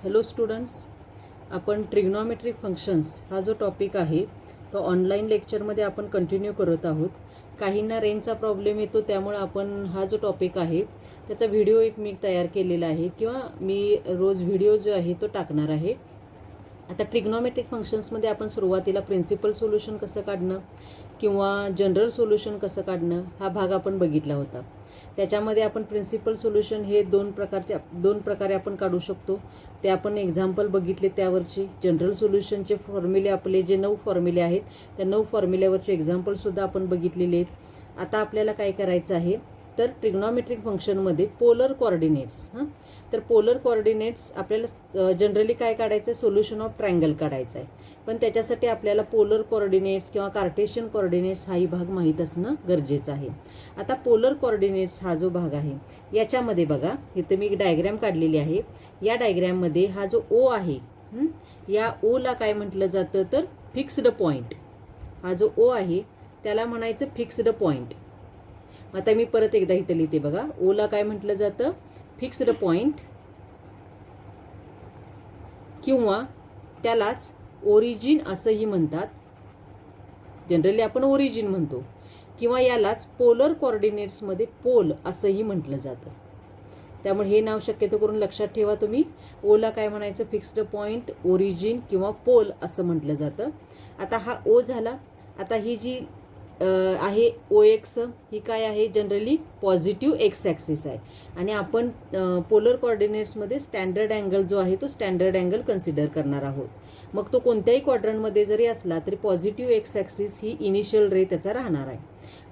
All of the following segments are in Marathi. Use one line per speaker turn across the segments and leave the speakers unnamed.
हॅलो स्टुडंट्स, आपण ट्रिग्नॉमेट्रिक फंक्शन्स हा जो टॉपिक आहे तो ऑनलाईन लेक्चरमध्ये आपण कंटिन्यू करत आहोत. काहींना रेंजचा प्रॉब्लेम येतो, त्यामुळे आपण हा जो टॉपिक आहे त्याचा व्हिडिओ एक मी तयार केलेला आहे किंवा मी रोज व्हिडिओ जो आहे तो टाकणार आहे. आता ट्रिग्नॉमेट्रिक फंक्शन्समध्ये आपण सुरुवातीला प्रिन्सिपल सोल्युशन कसं काढणं किंवा जनरल सोल्युशन कसं काढणं हा भाग आपण बघितला होता. त्याच्यामध्ये आपण प्रिन्सिपल सोल्युशन हे दोन प्रकारे आपण काढू शकतो. ते आपण एक्झाम्पल बघितले त्यावरची. जनरल सोल्युशनचे फॉर्म्युले आपले जे 9 फॉर्म्युले आहेत त्या 9 फॉर्म्युल्यावरचे एक्झाम्पलसुद्धा आपण बघितलेले आहेत. आता आपल्याला काय करायचं आहे तर ट्रिग्नॉमेट्रिक फंक्शनमध्ये पोलर कोऑर्डिनेट्स तर पोलर कोऑर्डिनेट्स आपल्याला जनरली काय काढायचं, सोल्युशन ऑफ ट्रायंगल काढायचं आहे. पण त्याच्यासाठी आपल्याला पोलर कोऑर्डिनेट्स किंवा कार्टेशियन कोऑर्डिनेट्स हाही भाग माहीत असणं गरजेचं आहे. आता पोलर कोऑर्डिनेट्स हा जो भाग आहे याच्यामध्ये बघा, इथे मी एक डायग्रॅम काढलेली आहे. या डायग्रॅममध्ये हा जो ओ आहे या ओला काय म्हटलं जातं तर फिक्स्ड पॉइंट. हा जो ओ आहे त्याला म्हणायचं फिक्स्ड पॉइंट. आता मी परत एकदा इथे लिहिते बघा, ओला काय म्हटलं जातं फिक्स्ड पॉइंट किंवा त्यालाच ओरिजिन असंही म्हणतात. जनरली आपण ओरिजिन म्हणतो किंवा यालाच पोलर कोऑर्डिनेट्समध्ये पोल असंही म्हटलं जातं. त्यामुळे हे नाव शक्यतो करून लक्षात ठेवा तुम्ही. ओला काय म्हणायचं फिक्स्ड पॉइंट, ओरिजिन किंवा पोल असं म्हटलं जातं. आता हा ओ झाला. आता ही जी आहे ओ एक्स ही काय आहे, जनरली पॉझिटिव्ह एक्स ॲक्सिस आहे आणि आपण पोलर कोऑर्डिनेट्समध्ये स्टँडर्ड अँगल जो आहे तो स्टँडर्ड अँगल कन्सिडर करणार आहोत. मग तो कोणत्याही क्वाड्रंटमध्ये जरी असला तरी पॉझिटिव्ह एक्स ॲक्सिस ही इनिशियल रे त्याचा राहणार आहे.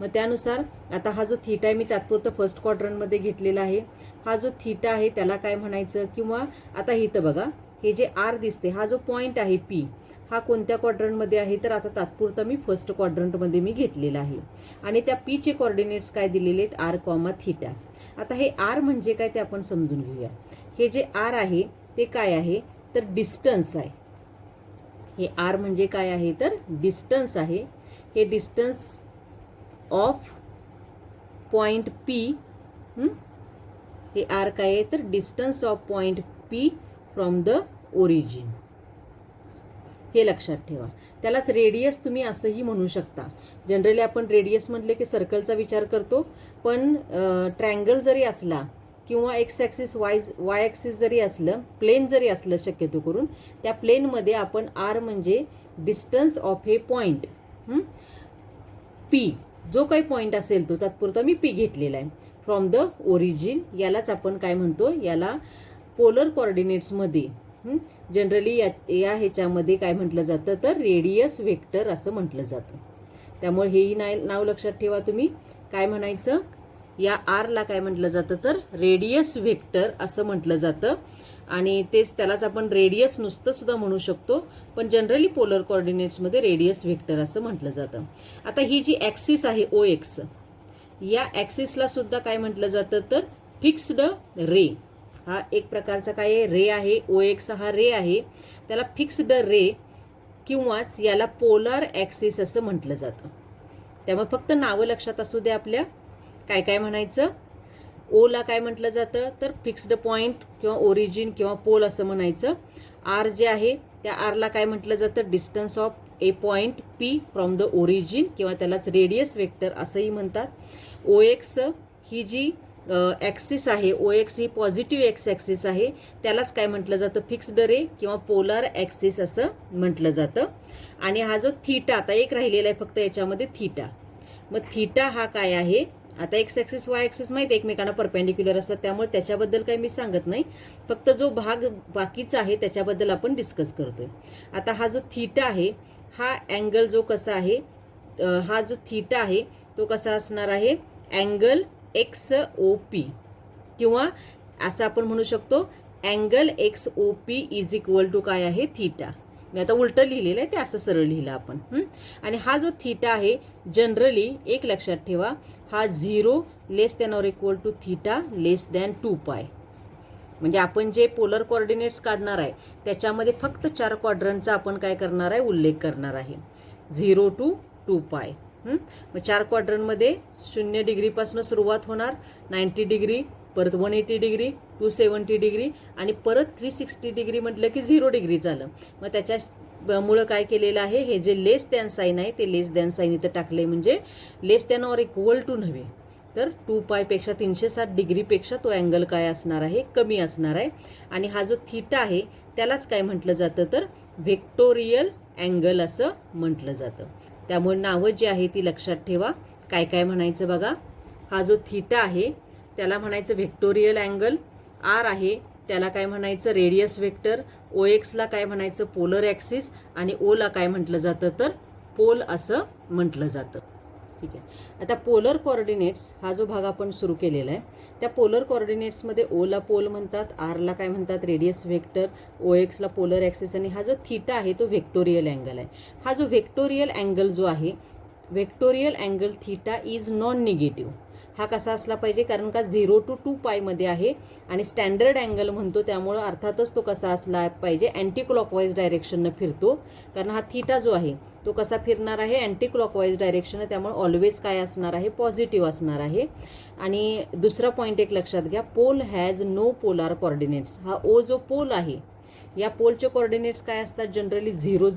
मग त्यानुसार आता हा जो थीटा आहे मी तात्पुरतं फर्स्ट क्वाड्रंटमध्ये घेतलेला आहे. हा जो थीटा आहे त्याला काय म्हणायचं, किंवा आता इथं बघा हे जे आर दिसते हा जो पॉइंट आहे पी हा कोणत्या क्वाड्रंटमध्ये आहे तर आता तात्पुरता मी फर्स्ट क्वाड्रंटमध्ये मी घेतलेला आहे. आणि त्या पी चे कोऑर्डिनेट्स काय दिलेले आहेत, आर कॉमा थीटा. आता हे आर म्हणजे काय ते आपण समजून घेऊया. हे जे आर आहे ते काय आहे तर डिस्टन्स आहे. हे आर म्हणजे काय आहे तर डिस्टन्स आहे. हे डिस्टन्स ऑफ पॉइंट पी. हे आर काय आहे तर distance of point P from the origin. हे लक्षात ठेवा. त्यालाच रेडियस तुम्ही असंही म्हणू शकता. जनरली आपण रेडियस म्हटले की सर्कलचा विचार करतो, पण ट्रायंगल जरी असला किंवा एक्स ॲक्सिस वाय ॲक्सिस जरी असलं, प्लेन जरी असलं शक्यतो करून, त्या प्लेनमध्ये आपण आर म्हणजे डिस्टन्स ऑफ हे पॉइंट पी, जो काही पॉइंट असेल तो तात्पुरता मी पी घेतलेला आहे, फ्रॉम द ओरिजिन. यालाच आपण काय म्हणतो, याला पोलर कोऑर्डिनेट्समध्ये जनरली या ह्याच्यामध्ये काय म्हटलं जातं तर रेडियस वेक्टर असं म्हटलं जातं. त्यामुळे हेही नाव लक्षात ठेवा तुम्ही. काय म्हणायचं, या आरला काय म्हटलं जातं तर रेडियस वेक्टर असं म्हटलं जातं. आणि तेच त्यालाच आपण रेडियस नुसतं सुद्धा म्हणू शकतो, पण जनरली पोलर कोऑर्डिनेट्समध्ये रेडियस वेक्टर असं म्हटलं जातं. आता ही जी ॲक्सिस आहे ओ एक्स, या ॲक्सिसला सुद्धा काय म्हटलं जातं तर फिक्स्ड रे. हा एक प्रकारचा काय आहे, रे आहे. ओ एक्स हा रे आहे, त्याला फिक्स्ड रे किंवाच याला पोलर ॲक्सिस असं म्हटलं जातं. त्यामुळे फक्त नावं लक्षात असू द्या आपल्या. काय काय म्हणायचं, ओला काय म्हटलं जातं तर फिक्स्ड पॉइंट किंवा ओरिजिन किंवा पोल असं म्हणायचं. आर जे आहे त्या आरला काय म्हटलं जातं distance of A point P from the origin किंवा त्यालाच रेडियस वेक्टर असंही म्हणतात. ओ एक्स ही जी ॲक्सिस आहे, ओ एक्स ही पॉझिटिव्ह एक्स ॲक्सिस आहे, त्यालाच काय म्हटलं जातं फिक्स्ड रे किंवा पोलर ॲक्सिस असं म्हटलं जातं. आणि हा जो थीटा आता एक राहिलेला आहे फक्त याच्यामध्ये थीटा. मग थीटा हा काय आहे, आता एक्स ॲक्सिस वाय ॲक्सिस माहिती एकमेकांना परपेंडिक्युलर असतात, त्यामुळे त्याच्याबद्दल काही मी सांगत नाही. फक्त जो भाग बाकीचा आहे त्याच्याबद्दल आपण डिस्कस करतोय. आता हा जो थीटा आहे हा अँगल जो कसा आहे, हा जो थीटा आहे तो कसा असणार आहे, अँगल एक्स ओ पी, किंवा असं आपण म्हणू शकतो angle X O P is equal to काय आहे थीटा. मी आता उलटं लिहिलेलं आहे ते असं सरळ लिहिलं आपण. आणि हा जो थीटा आहे जनरली एक लक्षात ठेवा, हा 0 less than or equal to theta less than 2 pi. म्हणजे आपण जे पोलर कोऑर्डिनेट्स काढणार आहे त्याच्यामध्ये फक्त 4 क्वाड्रंटचा आपण काय करणार आहे उल्लेख करणार आहे, 0 to 2 पाय. मग 4 क्वाड्रंटमध्ये 0 डिग्रीपासून सुरुवात होणार, 90 डिग्री, परत 180 डिग्री, 270 डिग्री आणि परत 360 डिग्री म्हटलं की 0 डिग्री झालं. मग त्याच्यामुळं काय केलेलं आहे, हे जे लेस दॅन साईन आहे ते लेस दॅन साईन इथं टाकले, म्हणजे लेस दॅन ऑर इक्वल टू नव्हे तर 2π पेक्षा 360 डिग्रीपेक्षा तो अँगल काय असणार आहे, कमी असणार आहे. आणि हा जो थीटा आहे त्यालाच काय म्हटलं जातं तर व्हेक्टोरियल अँगल असं म्हटलं जातं. त्यामुळे नावं जी आहे ती लक्षात ठेवा. काय काय म्हणायचं बघा, हा जो थीटा आहे त्याला म्हणायचं व्हेक्टोरियल अँगल, आर आहे त्याला काय म्हणायचं रेडियस वेक्टर, OX ला काय म्हणायचं पोलर ॲक्सिस आणि O ला काय म्हटलं जातं तर पोल असं म्हटलं जातं. ठीक आहे. आता पोलर कोऑर्डिनेट्स हा जो भाग आपण सुरू केलेला आहे त्या पोलर कोऑर्डिनेट्समध्ये O ला पोल म्हणतात, R ला काय म्हणतात रेडियस वेक्टर, OX ला पोलर ॲक्सिस आणि हा जो थीटा आहे तो व्हेक्टोरियल अँगल आहे. हा जो व्हेक्टोरियल अँगल जो आहे, vectorial angle theta is non negative. हा कसा असला पाहिजे, कारण का 0 to 2π मध्ये आहे आणि स्टँडर्ड अँगल म्हणतो त्यामुळं अर्थातच तो कसा असला पाहिजे, अँटी क्लॉकवाईज डायरेक्शननं फिरतो. कारण हा थीटा जो आहे तो कसा फिरणार आहे, अँटी क्लॉकवाईज डायरेक्शन, त्यामुळे ऑलवेज काय असणार आहे, पॉझिटिव्ह असणार आहे. आणि दुसरा पॉईंट एक लक्षात घ्या, pole has no polar coordinates. हा O जो पोल आहे या पोलचे कोऑर्डिनेट्स काय असतात, जनरली 0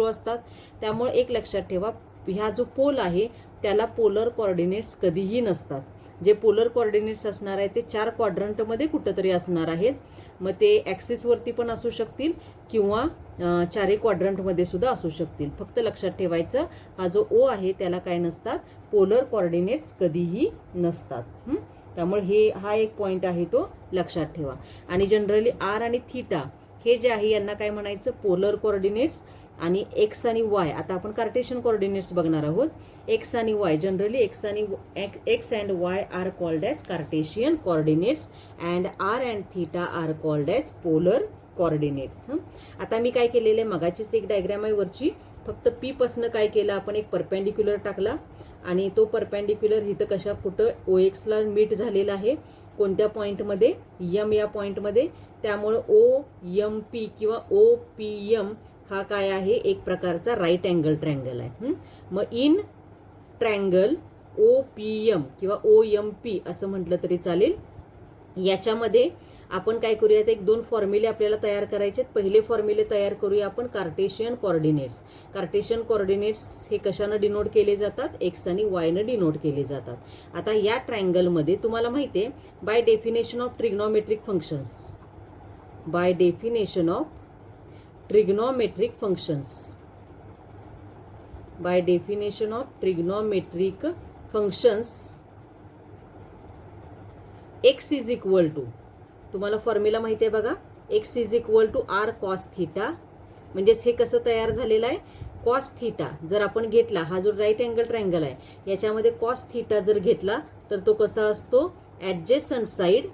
असतात. त्यामुळे एक लक्षात ठेवा, ह्या जो पोल आहे त्याला पोलर कोऑर्डिनेट्स कधीही नसतात. जे पोलर कोऑर्डिनेट्स असणार आहे ते 4 क्वाड्रंटमध्ये कुठंतरी असणार आहेत. मग ते ॲक्सिसवरती पण असू शकतील किंवा 4 क्वाड्रंटमध्ये सुद्धा असू शकतील. फक्त लक्षात ठेवायचं, हा जो O आहे त्याला काय नसतात, पोलर कोऑर्डिनेट्स कधीही नसतात. त्यामुळे हा एक पॉईंट आहे तो लक्षात ठेवा. आणि जनरली R आणि थीटा हे जे आहे यांना काय म्हणायचं, पोलर कोऑर्डिनेट्स. आणि एक्स आणि वाय, आता आपण कार्टेशियन कोऑर्डिनेट्स बघणार आहोत. एक्स आणि Y, generally X and Y are called as Cartesian coordinates and R and theta are called as polar coordinates. आता मी काय केलेलं आहे, मगाचीच एक डायग्राम आहे वरची, फक्त P पासनं काय केलं आपण, एक परपेंडिक्युलर टाकला आणि तो परपेंडिक्युलर इथं कुठं OX ला मीट झालेला आहे, कोणत्या पॉईंटमध्ये, M या पॉईंटमध्ये. त्यामुळं OMP किंवा OPM हा काय आहे, एक प्रकारचा राईट अँगल ट्रँगल आहे. मग इन ट्रँगल OPM किंवा OMP असं म्हटलं तरी चालेल. याच्यामध्ये आपण काय करूयात, 1-2 फॉर्म्युले आपल्याला तयार करायचे. पहिले फॉर्म्युले तयार करूया आपण कार्टेशियन कोऑर्डिनेट्स. कार्टेशियन कोऑर्डिनेट्स हे कशानं डिनोट केले जातात, एक्स आणि वायनं डिनोट केले जातात. आता या ट्रँगलमध्ये तुम्हाला माहिती आहे, by definition of trigonometric functions, by definition of trigonometric functions, by definition of trigonometric functions, x is equal to, तुम्हाला फॉर्म्युला माहिती आहे बघा, x is equal to r cos theta. म्हणजेच हे कसं तयार झालेलं आहे, cos theta जर आपण घेतला, हा जो राईट अँगल ट्रँगल आहे याच्यामध्ये cos theta जर घेतला तर तो कसा असतो, adjacent side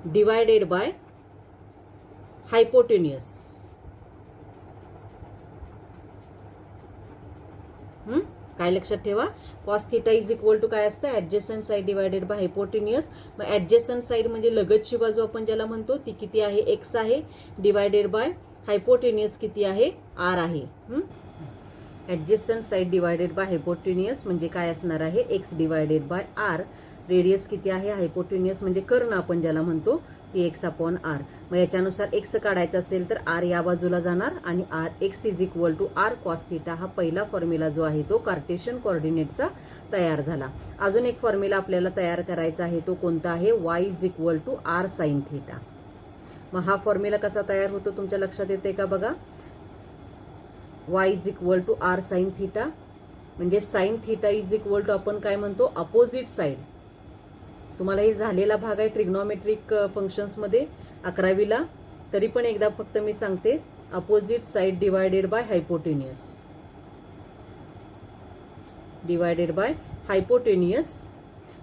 divided by hypotenuse. काय लक्षात ठेवा, cos theta is equal to काय असतं, adjacent side divided by hypotenuse. मग ऍडजेसंट साइड म्हणजे लगतची बाजू आपण ज्याला म्हणतो ती किती आहे, x आहे, डिवायडेड बाय हायपोटेन्युअस किती आहे, r आहे. ऍडजेसंट साइड डिवायडेड बाय हायपोटेन्युअस म्हणजे काय असणार आहे, x divided by r. Radius किती आहे, हायपोटेन्युअस म्हणजे कर्ण आपण ज्याला म्हणतो ती x/r. मग याच्यानुसार x काढायचा असेल तर r या बाजूला जाणार आणि x is equal to r cos theta. हा पहिला फॉर्म्युला जो आहे तो कार्टेशियन कोऑर्डिनेटचा तयार झाला. अजून एक फॉर्म्युला आपल्याला तयार करायचा आहे, तो कोणता आहे, y is equal to r sin theta. मग हा फॉर्म्युला कसा तयार होतो तुमच्या लक्षात येते का बघा, y is equal to r sin theta. म्हणजे sine theta is equal to आपण काय म्हणतो, अपोजिट साइड. तुम्हाला हे झालेला भाग आहे ट्रिग्नोमेट्रिक फंक्शन्समध्ये 11वीला, तरी पण एकदा फक्त मी सांगते, opposite side divided by hypotenuse, divided by hypotenuse.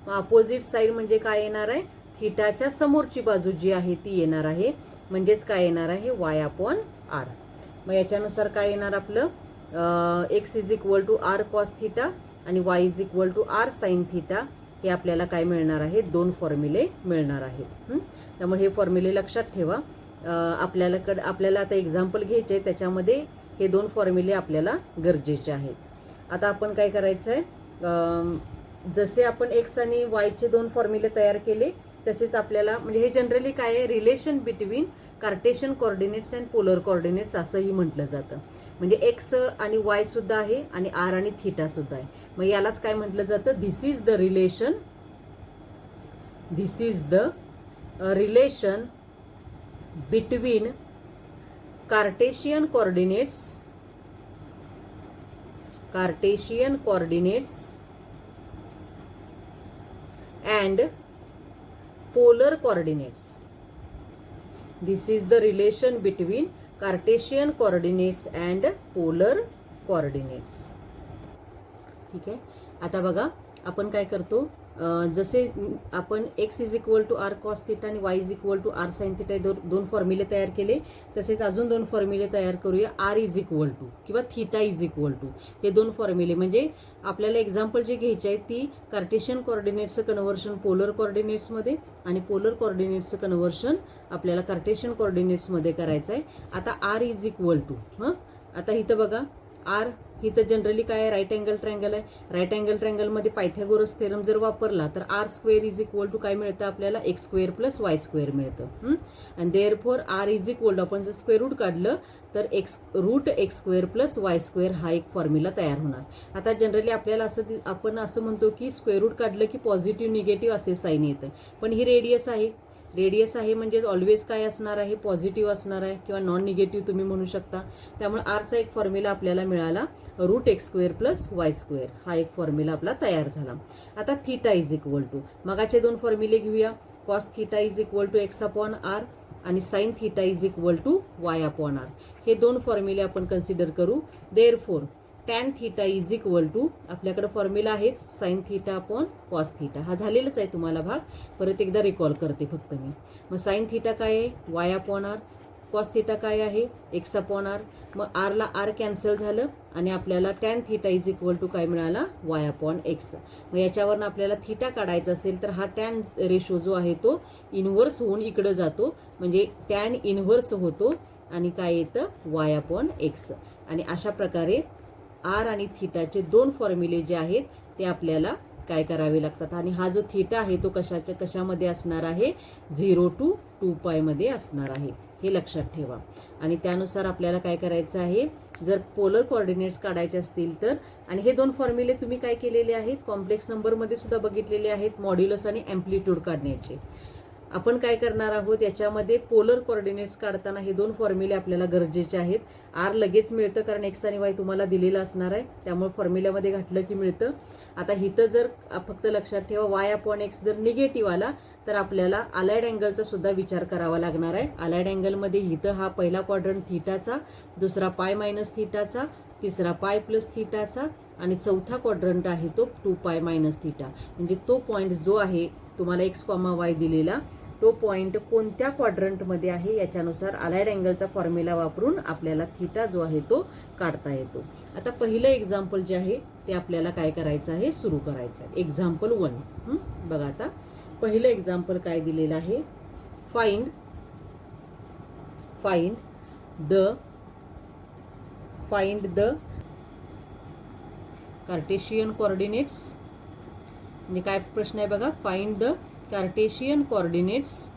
मग अपोजिट साइड म्हणजे काय येणार आहे, थीटाच्या समोरची बाजू जी आहे ती येणार आहे, म्हणजेच काय येणार आहे, y/r. मग याच्यानुसार काय येणार आपलं, x is equal to r cos theta आणि y is equal to r sin theta. हे आपल्याला काय मिळणार आहे, 2 फॉर्म्युले मिळणार आहेत. त्यामुळे हे फॉर्म्युले लक्षात ठेवा. आपल्याला आता एक्झाम्पल घ्यायचे, त्याच्यामध्ये हे 2 फॉर्म्युले आपल्याला गरजेचे आहेत. आता आपण काय करायचं आहे, जसे आपण एक्स आणि वायचे दोन फॉर्म्युले तयार केले तसेच आपल्याला म्हणजे हे जनरली काय आहे, relation between Cartesian coordinates and polar coordinates असंही म्हटलं जातं. म्हणजे एक्स आणि वाय सुद्धा आहे आणि आर आणि थीटा सुद्धा आहे. मग यालाच काय म्हटलं जातं, this is the relation between Cartesian coordinates and polar coordinates. This is the relation between Cartesian coordinates and polar coordinates. ठीक आहे. आता बघा आपण काय करतो, जसे आपण x is equal to R cos theta आणि y is equal to R sine theta दोन फॉर्म्युले तयार केले, तसेच अजून दोन फॉर्म्युले तयार करूया. आर इज इक्वल टू किंवा थिटा इज इक्वल टू हे दोन फॉर्म्युले. म्हणजे आपल्याला एक्झाम्पल जे घ्यायचे आहे ती कार्टेशियन कोऑर्डिनेट्सचं कन्व्हर्शन पोलर कोऑर्डिनेट्समध्ये आणि पोलर कोऑर्डिनेट्सचं कन्व्हर्शन आपल्याला कार्टेशियन कोऑर्डिनेट्समध्ये करायचं आहे. आता आर इज इक्वल टू आता इथं बघा आर इथं जनरली काय आहे, राईट अँगल ट्रायंगल आहे. राईट अँगल ट्रायंगलमध्ये पायथागोरस थेरम जर वापरला तर r square is equal to काय मिळतं आपल्याला, x square plus y square मिळतं. आणि therefore r is equal to आपण जर स्क्वेअर रूट काढलं तर root x square plus y square हा एक फॉर्म्युला तयार होणार. आता जनरली आपल्याला आपण असं म्हणतो की स्क्वेअर रूट काढलं की पॉझिटिव्ह निगेटिव्ह असे साईन येतं, पण ही रेडियस आहे म्हणजे ऑलवेज काय असणार आहे, पॉझिटिव्ह असणार आहे किंवा नॉन निगेटिव्ह तुम्ही म्हणू शकता. त्यामुळे आरचा एक फॉर्म्युला आपल्याला मिळाला, root x square plus y square हा एक फॉर्म्युला आपला तयार झाला. आता थीटा इज इक्वल टू मगाचे दोन फॉर्म्युले घेऊया. Cos theta is equal to x upon r आणि sine theta is equal to y upon r. हे दोन फॉर्म्युले आपण कन्सिडर करू. Therefore tan theta is equal to आपल्याकडे फॉर्म्युला आहे sine theta upon cos theta. हा झालेलाच आहे तुम्हाला भाग, परत एकदा रिकॉल करते फक्त मी. मग साइन थीटा काय आहे, y upon r. Cos theta काय आहे, एक्स अपॉन आर. मग आरला आर कॅन्सल झालं आणि आपल्याला tan theta is equal to काय मिळाला, वाय अपॉन एक्स. मग याच्यावरून आपल्याला थीटा काढायचा असेल तर हा टॅन रेशो जो आहे तो इनव्हर्स होऊन इकडे जातो, म्हणजे टॅन इनव्हर्स होतो आणि काय येतं, वाय अपॉन एक्स. आणि अशा प्रकारे आर आणि थीटाचे दोन फॉर्म्युले जे आहेत ते आपल्याला काय करावे लागतात. आणि हा जो थीटा आहे तो कशामध्ये असणार आहे, 0 to 2π मध्ये असणार आहे, हे लक्षात ठेवा. आणि त्यानुसार आपल्याला काय करायचं आहे, जर पोलर कोऑर्डिनेट्स काढायचे असतील तर, आणि हे दोन फॉर्म्युले तुम्ही काय केलेले आहेत, कॉम्प्लेक्स नंबरमध्ये सुद्धा बघितलेले आहेत, मॉड्युलस आणि अँप्लिट्यूड काढण्याचे. आपण काय करणार आहोत, याच्यामध्ये पोलर कोऑर्डिनेट्स काढताना हे दोन फॉर्म्युले आपल्याला गरजेचे आहेत. आर लगेच मिळतं कारण एक्स आणि वाय तुम्हाला दिलेलं असणार आहे, त्यामुळे फॉर्म्युल्यामध्ये घातलं की मिळतं. आता इथं जर फक्त लक्षात ठेवा वाय अपॉन एक्स जर निगेटिव्ह आला तर आपल्याला अलाइड अँगलचा सुद्धा विचार करावा लागणार आहे. अलाइड अँगलमध्ये इथं हा पहिला क्वाड्रंट थीटाचा, दुसरा पाय मायनस थीटाचा, तिसरा पाय प्लस थीटाचा आणि चौथा क्वाड्रंट आहे तो 2π मायनस थीटा. म्हणजे तो पॉईंट जो आहे तुम्हाला एक्स कॉमा वाय दिलेला तो पॉईंट कोणत्या क्वाड्रंटमध्ये आहे याच्यानुसार अलाइड अँगलचा फॉर्म्युला वापरून आपल्याला थीटा जो आहे तो काढता येतो. आता पहिलं एक्झाम्पल जे आहे ते आपल्याला काय करायचं आहे, सुरू करायचं आहे. एक्झाम्पल 1 बघा. आता पहिलं एक्झाम्पल काय दिलेलं आहे, फाइंड द कार्टेशियन कोऑर्डिनेट्स. म्हणजे काय प्रश्न आहे बघा, find the Cartesian coordinates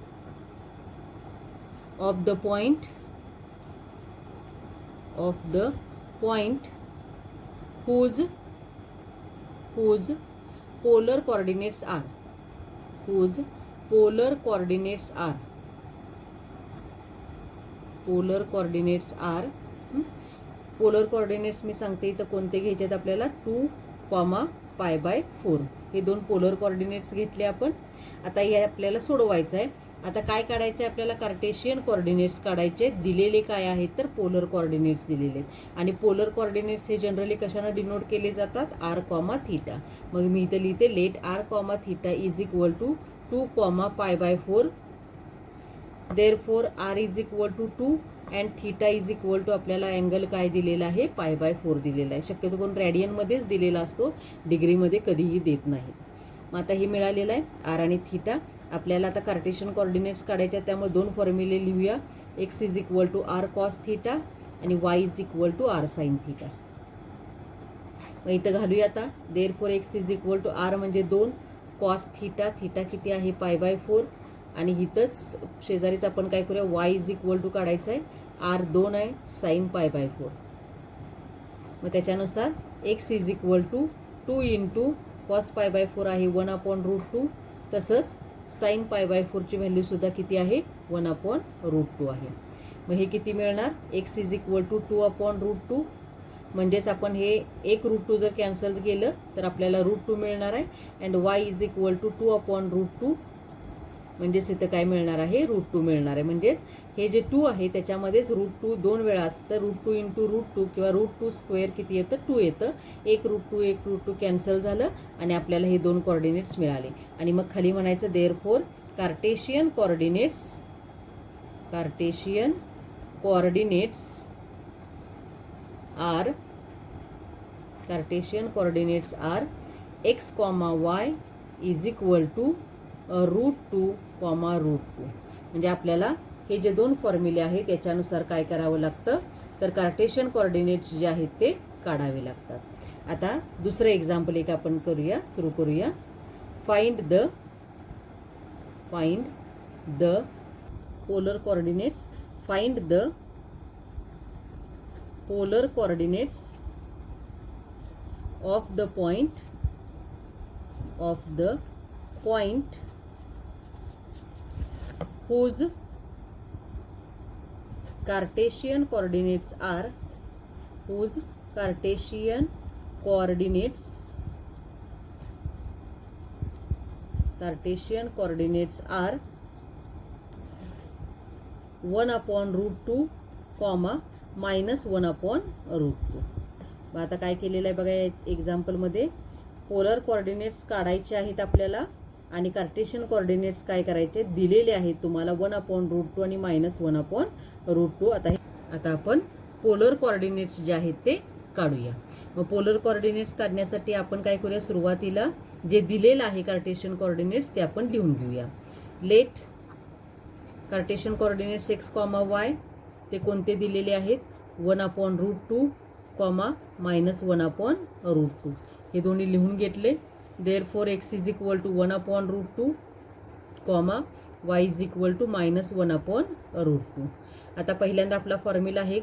of the point whose polar coordinates are. Polar coordinates मी सांगते इथं कोणते घ्यायचे आहेत आपल्याला, 2π/4 हे दोन पोलर कोऑर्डिनेट्स घेतले आपण. आता हे आपल्याला सोडवायचं आहे. आता काय काढायचं आहे आपल्याला, कार्टेशियन कोऑर्डिनेट्स काढायचे. दिलेले काय आहेत तर पोलर कोऑर्डिनेट्स दिलेले आहेत. आणि पोलर कोऑर्डिनेट्स हे जनरली कशाने डिनोट केले जातात, आर कॉमा थीटा. मग मी इथे लिहिते, let r comma theta is equal to 2π/4. Therefore r is equal to 2 and theta is equal to आपल्याला अँगल काय दिलेला आहे, π/4 दिलेला आहे. शक्यतो कोण रॅडियनमध्येच दिलेला असतो, डिग्रीमध्ये कधीही देत नाही. मग आता हे मिळालेलं आहे आर आणि थीटा. आपल्याला आता कार्टेशियन कोऑर्डिनेट्स काढायचे आहेत, त्यामुळे दोन फॉर्म्युले लिहूया. X is equal to R cos theta आणि y is equal to R sine theta. मग इथं घालूया आता. Therefore x is equal to r म्हणजे 2 कॉस थिटा, थिटा किती आहे π/4 आणि इथंच शेजारीच आपण काय करूया वाय इज इक्वल टू काढायचं आहे. आर 2 आहे साईन π/4. मग त्याच्यानुसार x is equal to 2 into cos π/4 आहे 1/√2. तसंच साईन π/4 ची व्हॅल्यू सुद्धा किती आहे 1/√2 आहे. मग हे किती मिळणार एक्स इज इक्वल टू 2/√2. म्हणजेच आपण हे 1√2 जर कॅन्सल केलं तर आपल्याला √2 मिळणार आहे. And y is equal to 2/√2 म्हणजेच इथं काय मिळणार आहे √2 मिळणार आहे. म्हणजे हे जे 2 आहे त्याच्यामध्येच √2 2 वेळा असतं. √2 इंटू √2 किंवा √2 स्क्वेअर किती येतं 2 येतं. 1√2 कॅन्सल झालं आणि आपल्याला हे 2 कोऑर्डिनेट्स मिळाले. आणि मग खाली म्हणायचं therefore Cartesian coordinates are x, y is equal to √2, √2. म्हणजे आपल्याला हे जे 2 फॉर्म्युले आहेत त्याच्यानुसार काय करावं लागतं तर कार्टेशियन कोऑर्डिनेट्स जे आहेत ते काढावे लागतात. आता दुसरं एक्झाम्पल एक आपण सुरू करूया. Find the polar coordinates. Find the polar coordinates of the point whose Cartesian coordinates are 1/√2, -1/√2. मग आता काय केलेलं आहे बघा या एक्झाम्पलमध्ये पोलर कोऑर्डिनेट्स काढायचे आहेत आपल्याला आणि कार्टेशियन कोऑर्डिनेट्स काय करायचे दिलेले आहेत तुम्हाला 1/√2 आणि -1/√2. आता आपण पोलर कोऑर्डिनेट्स जे आहेत ते काढूया. मग पोलर कोऑर्डिनेट्स काढण्यासाठी आपण काय करूया सुरुवातीला जे दिलेलं आहे कार्टेशियन कोऑर्डिनेट्स ते आपण लिहून घेऊया. Let Cartesian coordinates x, y ते कोणते दिलेले आहेत 1/√2, -1/√2 हे दोन्ही लिहून घेतले. Therefore x is equal to 1/√2, y is equal to -1/√2. आता पहिल्यांदा आपला फॉर्म्युला आहे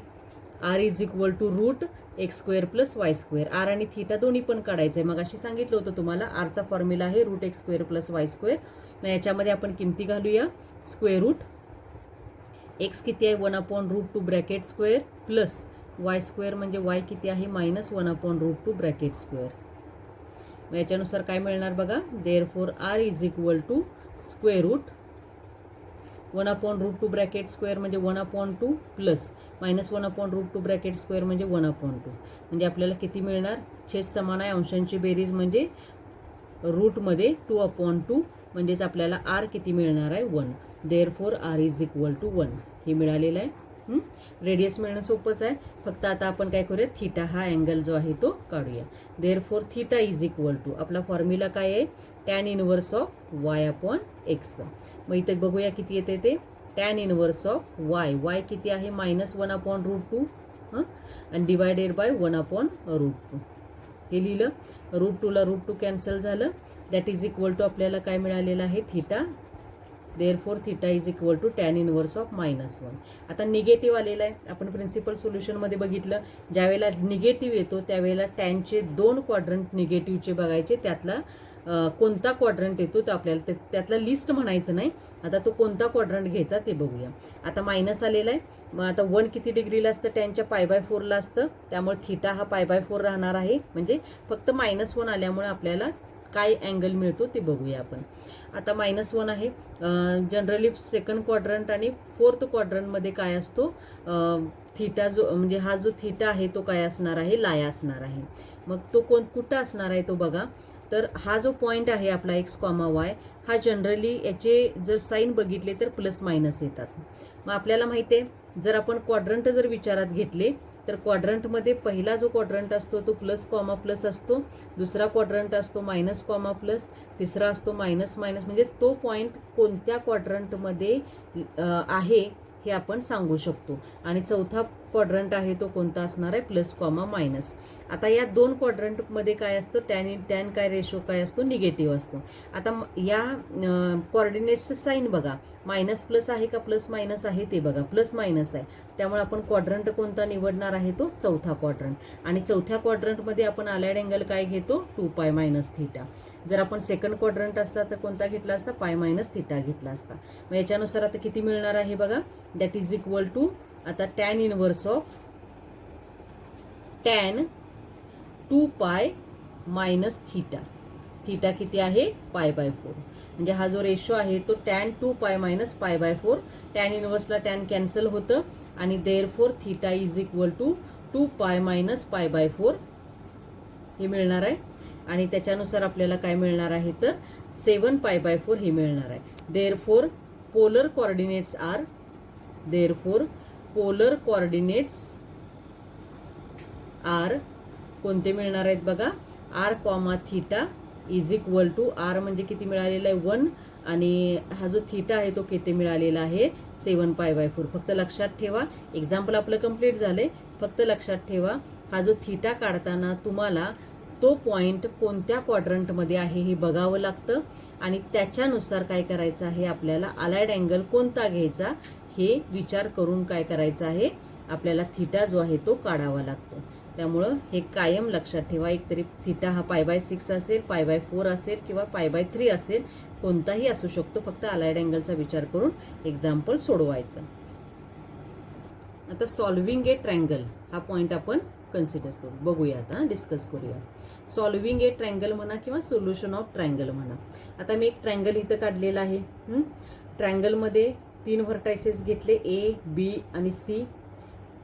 r is equal to √x² + y². R आणि थिटा दोन्ही पण काढायचं आहे. मग अशी सांगितलं होतं तुम्हाला आरचा फॉर्म्युला आहे √x² + y². मग याच्यामध्ये आपण किमती घालूया. स्क्वेअर रूट एक्स किती आहे 1/√2 ब्रॅकेट स्क्वेअर प्लस y² म्हणजे y किती आहे -1/√2 ब्रॅकेट स्क्वेअर. मग याच्यानुसार काय मिळणार बघा. Therefore r is equal to square root 1/√2 bracket square म्हणजे 1/2 प्लस -1/√2 ब्रॅकेट स्क्वेअर म्हणजे 1/2. म्हणजे आपल्याला किती मिळणार छेद समान आहे अंशांची बेरीज म्हणजे रूटमध्ये 2/2 म्हणजेच आपल्याला r किती मिळणार आहे 1. Therefore r is equal to 1 हे मिळालेलं आहे. रेडियस मिळणं सोपंच आहे. फक्त आता आपण काय करूया थिटा हा अँगल जो आहे तो काढूया. Therefore theta is equal to आपला फॉर्म्युला काय आहे tan इनवर्स ऑफ y/x. मग इथे बघूया किती येते ते tan इनवर्स ऑफ y किती आहे -1/√2 आणि डिवायडेड बाय 1/√2 हे लिहिलं. √2 ला √2 कॅन्सल झालं. दॅट इज इक्वल टू आपल्याला काय मिळालेलं आहे theta. Therefore theta is equal to tan inverse of -1. आता निगेटिव्ह आलेला आहे. आपण प्रिन्सिपल सोल्युशनमध्ये बघितलं ज्यावेळेला निगेटिव्ह येतो त्यावेळेला टॅनचे 2 क्वाड्रंट निगेटिव्हचे बघायचे. त्यातला कोणता क्वाड्रंट येतो तो आपल्याला त्यातला लिस्ट म्हणायचं नाही. आता तो कोणता क्वाड्रंट घ्यायचा ते बघूया. आता मायनस आलेला आहे. मग आता 1 किती डिग्रीला असतं टॅनच्या π/4 ला असतं. त्यामुळे थिटा हा π/4 राहणार आहे. म्हणजे फक्त -1 आल्यामुळे आपल्याला काय अँगल मिळतो ते बघूया आपण. आता -1 आहे. जनरली सेकंड क्वाड्रंट आणि फोर्थ क्वाड्रंटमध्ये काय असतो थिटा जो म्हणजे हा जो थिटा आहे तो काय असणार आहे लाय असणार आहे. मग तो कुठं असणार आहे तो बघा. तर हा जो पॉइंट आहे आपला x, y हा जनरली याचे जर साईन बघितले तर प्लस मायनस येतात. मग आपल्याला माहिती आहे जर आपण क्वाड्रंट जर विचारात घेतले तर क्वाड्रंटमध्ये पहिला जो क्वाड्रंट असतो तो प्लस असतो. दुसरा क्वाड्रंट असतो -, तिसरा असतो मायनस म्हणजे तो पॉइंट कोणत्या क्वाड्रंटमध्ये आहे हे आपण सांगू शकतो. आणि चौथा क्वाड्रंट आहे तो कोणता असणार आहे, प्लस कॉमा मायनस. आता या दोन क्वाड्रंटमध्ये काय असतं, टॅन काय रेशो काय असतो, निगेटिव्ह असतो. आता या कोऑर्डिनेट्सचं साईन बघा, मायनस प्लस आहे का प्लस मायनस आहे ते बघा, प्लस मायनस आहे. त्यामुळे आपण क्वाड्रंट कोणता निवडणार आहे, तो चौथा क्वाड्रंट. आणि चौथ्या क्वाड्रंटमध्ये आपण अलाइड अँगल काय घेतो, 2π मायनस थिटा. जर आपण सेकंड क्वाड्रंट असता तर कोणता घेतला असता, पाय मायनस थिटा घेतला असता. मग याच्यानुसार आता किती मिळणार आहे बघा, दॅट इज इक्वल टू, आता tan inverse of tan 2π minus theta. Theta किती आहे, π/4. म्हणजे हा जो रेशो आहे तो टॅन 2π मायनस π/4. टॅन इनवर्सला टॅन कॅन्सल होतं आणि therefore theta is equal to 2π minus π/4 हे मिळणार आहे. आणि त्याच्यानुसार आपल्याला काय मिळणार आहे तर 7π/4 हे मिळणार आहे. Therefore polar coordinates are, therefore polar coordinates are कोणते मिळणार आहेत बघा, r comma theta is equal to, r म्हणजे किती मिळालेला आहे 1, आणि हा जो थिटा आहे तो किती मिळालेला आहे 7π/4. फक्त लक्षात ठेवा, एक्झाम्पल आपलं कंप्लीट झाले. फक्त लक्षात ठेवा, हा जो थिटा काढताना तुम्हाला तो पॉइंट कोणत्या क्वाड्रंटमध्ये आहे हे बघावं लागतं आणि त्याच्यानुसार काय करायचं आहे, आपल्याला अलाइड अँगल कोणता घ्यायचा हे विचार करून काय करायचं आहे, आपल्याला थिटा जो आहे तो काढावा लागतो. त्यामुळं हे कायम लक्षात ठेवा. एकतरी थिटा हा π/6 असेल, π/4 असेल किंवा π/3 असेल, कोणताही असू शकतो. फक्त अलाइड अँगलचा विचार करून एक्झाम्पल सोडवायचं. आता सॉल्व्हिंग ए ट्रँगल हा पॉइंट आपण कन्सिडर करू, बघूया आता, डिस्कस करूया. सॉल्व्हिंग ए ट्रँगल म्हणा किंवा सोल्युशन ऑफ ट्रँगल म्हणा. आता मी एक ट्रँगल इथं काढलेला आहे. ट्रँगलमध्ये 3 व्हर्टायसेस घेतले, ए, बी आणि सी.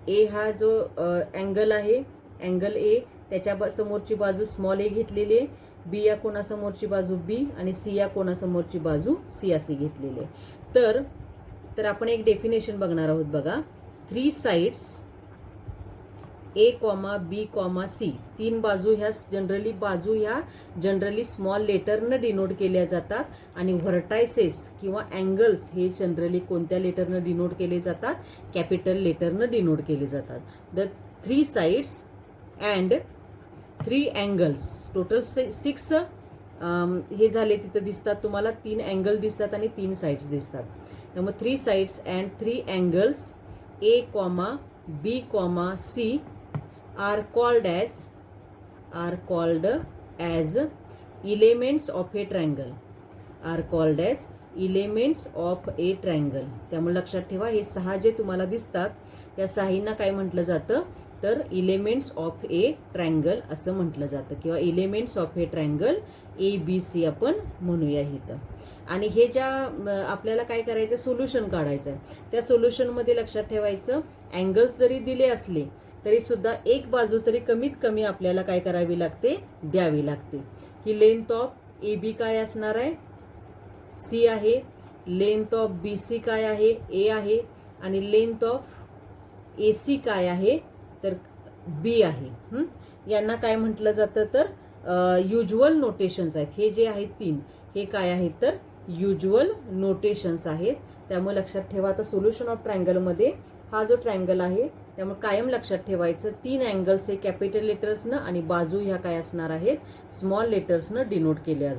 ए हा जो अँगल आहे, अँगल ए, त्याच्या समोरची बाजू स्मॉल ए घेतलेली आहे. बी या कोणासमोरची बाजू बी आणि सी या कोणासमोरची बाजू सी अशी घेतलेली आहे. तर आपण एक डेफिनेशन बघणार आहोत बघा. 3 sides a comma b comma c, 3 बाजू ह्या जनरली स्मॉल लेटरनं डिनोट केल्या जातात आणि व्हर्टायसेस किंवा अँगल्स हे जनरली कोणत्या लेटरनं डिनोट केले जातात, कॅपिटल लेटरनं डिनोट केले जातात. The 3 sides and 3 angles, total 6 हे झाले तिथं दिसतात तुम्हाला, 3 अँगल दिसतात आणि 3 साइड्स दिसतात. त्यामुळे 3 sides and 3 angles a comma b comma c are called as elements of a triangle, are called as elements of a triangle. त्यामुळे लक्षात ठेवा, हे 6 जे तुम्हाला दिसतात या 6ना काय म्हटलं जातं तर एलिमेंट्स ऑफ ए ट्रायंगल असं म्हटलं जातं किंवा elements of A triangle ABC आपण म्हणूया इथं. आणि हे ज्या आपल्याला काय करायचं, सोल्युशन काढायचं आहे. त्या सोल्युशनमध्ये लक्षात ठेवायचं, अँगल्स जरी दिले असले तरी सुद्धा एक बाजू तरी कमीत कमी आपल्याला काय करावी लागते, द्यावी लागते. ही लेंथ ऑफ AB काय असणार आहे, C आहे. लेंथ ऑफ BC काय आहे, A आहे. आणि लेंथ ऑफ AC काय आहे तर B आहे. यांना काय म्हटलं जातं तर युज्युअल नोटेशन्स आहेत. हे जे आहेत 3 हे काय आहेत तर युज्युअल नोटेशन्स आहेत. त्यामुळे लक्षात ठेवा, आता सोल्युशन ऑफ ट्रायंगलमध्ये हा जो ट्रायंगल आहे त्यामुळे कायम लक्षात ठेवायचं 3 अँगल्स हे कॅपिटल लेटर्सनं आणि बाजू ह्या काय असणार आहेत स्मॉल लेटर्सनं डिनोट केल्या जातात.